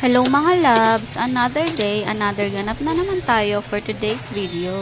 Hello mga loves! Another day, another ganap na naman tayo for today's video.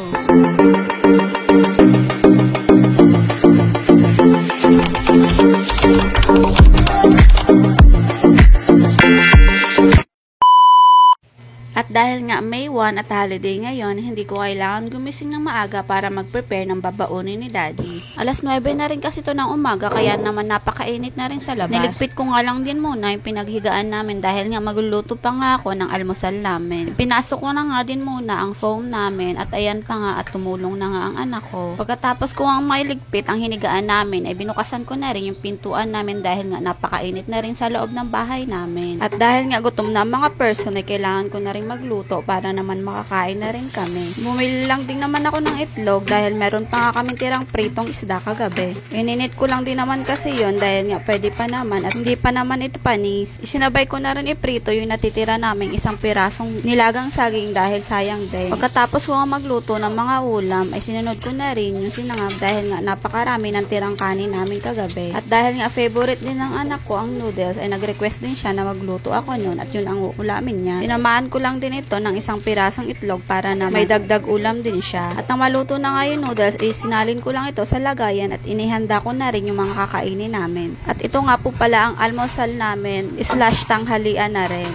At dahil nga May 1 at holiday ngayon, hindi ko kailangan gumising ng maaga para mag-prepare ng babaunin ni Daddy. Alas 9 na rin kasi ito ng umaga, kaya naman napakainit na rin sa labas. Niligpit ko nga lang din muna yung pinaghigaan namin dahil nga magluluto pa nga ako ng almusal namin. Pinasok ko na nga din muna ang foam namin at ayan pa nga at tumulong na nga ang anak ko. Pagkatapos ko ang mailigpit ang hinigaan namin ay binukasan ko na rin yung pintuan namin dahil nga napakainit na rin sa loob ng bahay namin. At dahil nga gutom na mga person ay kailangan ko na rin magluto para naman makakain na rin kami. Bumili lang din naman ako ng itlog dahil meron pa nga kami tirang pritong isda kagabi. Ininit ko lang din naman kasi yon dahil nga pwede pa naman at hindi pa naman ito panis. Isinabay ko na rin iprito yung natitira naming isang pirasong nilagang saging dahil sayang din. Pagkatapos ko nga magluto ng mga ulam ay sinunod ko na rin yung sinangag dahil nga napakarami ng tirang kanin namin kagabi. At dahil nga favorite din ng anak ko ang noodles ay nag-request din siya na magluto ako nun at yun ang ulamin niya. Sinamahan ko lang din ito ng isang pirasong itlog para na may dagdag ulam din siya. At nang maluto na nga yung noodles, sinalin ko lang ito sa lagayan at inihanda ko na rin yung mga kakainin namin. At ito nga po pala ang almusal namin / tanghalian na rin.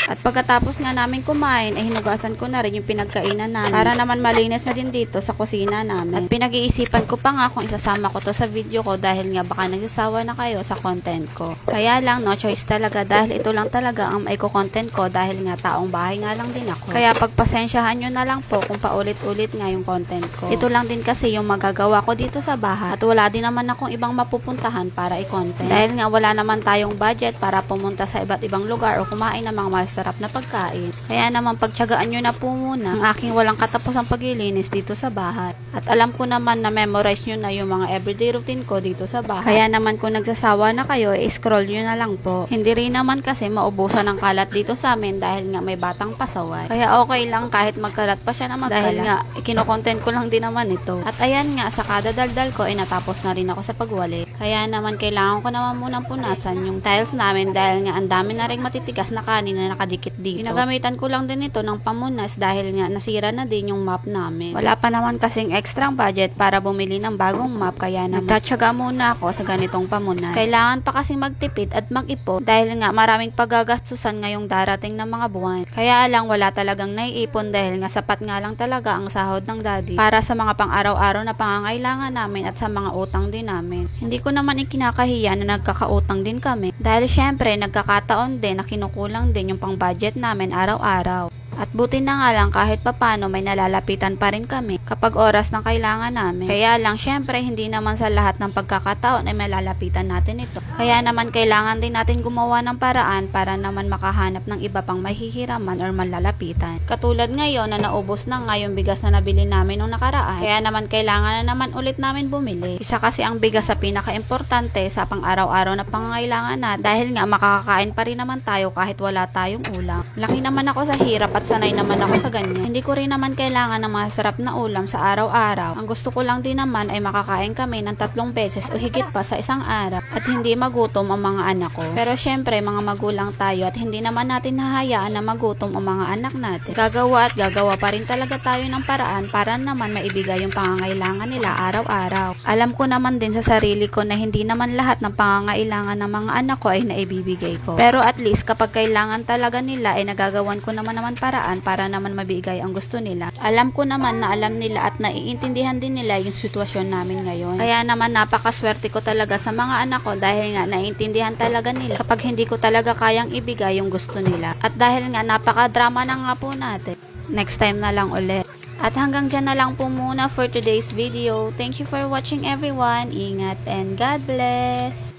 At pagkatapos nga namin kumain, ay hinugasan ko na rin yung pinagkainan namin para naman malinis na din dito sa kusina namin. At pinag-iisipan ko pa nga kung isasama ko to sa video ko dahil nga baka nagsasawa na kayo sa content ko. Kaya lang, no choice talaga dahil ito lang talaga ang may content ko dahil nga taong bahay nga lang din ako. Kaya pagpasensyahan nyo na lang po kung paulit-ulit nga yung content ko. Ito lang din kasi yung magagawa ko dito sa bahay at wala din naman akong ibang mapupuntahan para i-content. Dahil nga wala naman tayong budget para pumunta sa iba't ibang lugar o kumain ng mga sarap na pagkain. Kaya naman pagtiyagaan nyo na po muna ang aking walang katapusang paglilinis dito sa bahay. At alam ko naman na memorize nyo na yung mga everyday routine ko dito sa bahay. Kaya naman kung nagsasawa na kayo, scroll nyo na lang po. Hindi rin naman kasi maubusan ng kalat dito sa amin dahil nga may batang pasaway. Kaya okay lang kahit magkalat pa siya na magkalat. Dahil nga, kinokontent ko lang din naman ito. At ayan nga, sa kada daldal ko ay natapos na rin ako sa pagwali. Kaya naman kailangan ko naman munang punasan yung tiles namin dahil nga ang dami na rin matitigas na kanin na nakadikit dito. Ginagamitan ko lang din ito ng pamunas dahil nga nasira na din yung map namin. Wala pa naman kasing extrang budget para bumili ng bagong map kaya naman nagtatsaga muna ako sa ganitong pamunas. Kailangan pa kasing magtipid at mag-ipon dahil nga maraming paggagastusan ngayong darating na mga buwan. Kaya lang wala talagang naiipon dahil nga sapat nga lang talaga ang sahod ng daddy para sa mga pang-araw-araw na pangangailangan namin at sa mga utang din namin. Hindi ko naman ikinakahiya na nagkakautang din kami dahil syempre nagkakataon din na kinukulang din yung pang-budget namin araw-araw. At buti na nga lang kahit papano may nalalapitan pa rin kami kapag oras ng kailangan namin. Kaya lang syempre hindi naman sa lahat ng pagkakataon ay malalapitan natin ito. Kaya naman kailangan din natin gumawa ng paraan para naman makahanap ng iba pang mahihiraman or malalapitan. Katulad ngayon na naubos na nga yung bigas na nabili namin nung nakaraan. Kaya naman kailangan na naman ulit namin bumili. Isa kasi ang bigas sa pinaka-importante sa pang-araw-araw na pangangailangan na dahil nga makakakain pa rin naman tayo kahit wala tayong ulam. Laki naman ako sa hirap at sanay naman ako sa ganyan. Hindi ko rin naman kailangan ng masarap na ulam sa araw-araw. Ang gusto ko lang din naman ay makakain kami ng 3 beses o higit pa sa isang araw at hindi magutom ang mga anak ko. Pero syempre mga magulang tayo at hindi naman natin hahayaan na magutom ang mga anak natin. Gagawa at gagawa pa rin talaga tayo ng paraan para naman maibigay yung pangangailangan nila araw-araw. Alam ko naman din sa sarili ko na hindi naman lahat ng pangangailangan ng mga anak ko ay naibibigay ko. Pero at least kapag kailangan talaga nila ay nagagawan ko naman paraan para naman mabigay ang gusto nila. Alam ko naman na alam nila at naiintindihan din nila yung sitwasyon namin ngayon. Kaya naman napakaswerte ko talaga sa mga anak ko dahil nga naiintindihan talaga nila kapag hindi ko talaga kayang ibigay yung gusto nila. At dahil nga napakadrama na nga po natin. Next time na lang ulit. At hanggang dyan na lang po muna for today's video. Thank you for watching everyone. Ingat and God bless!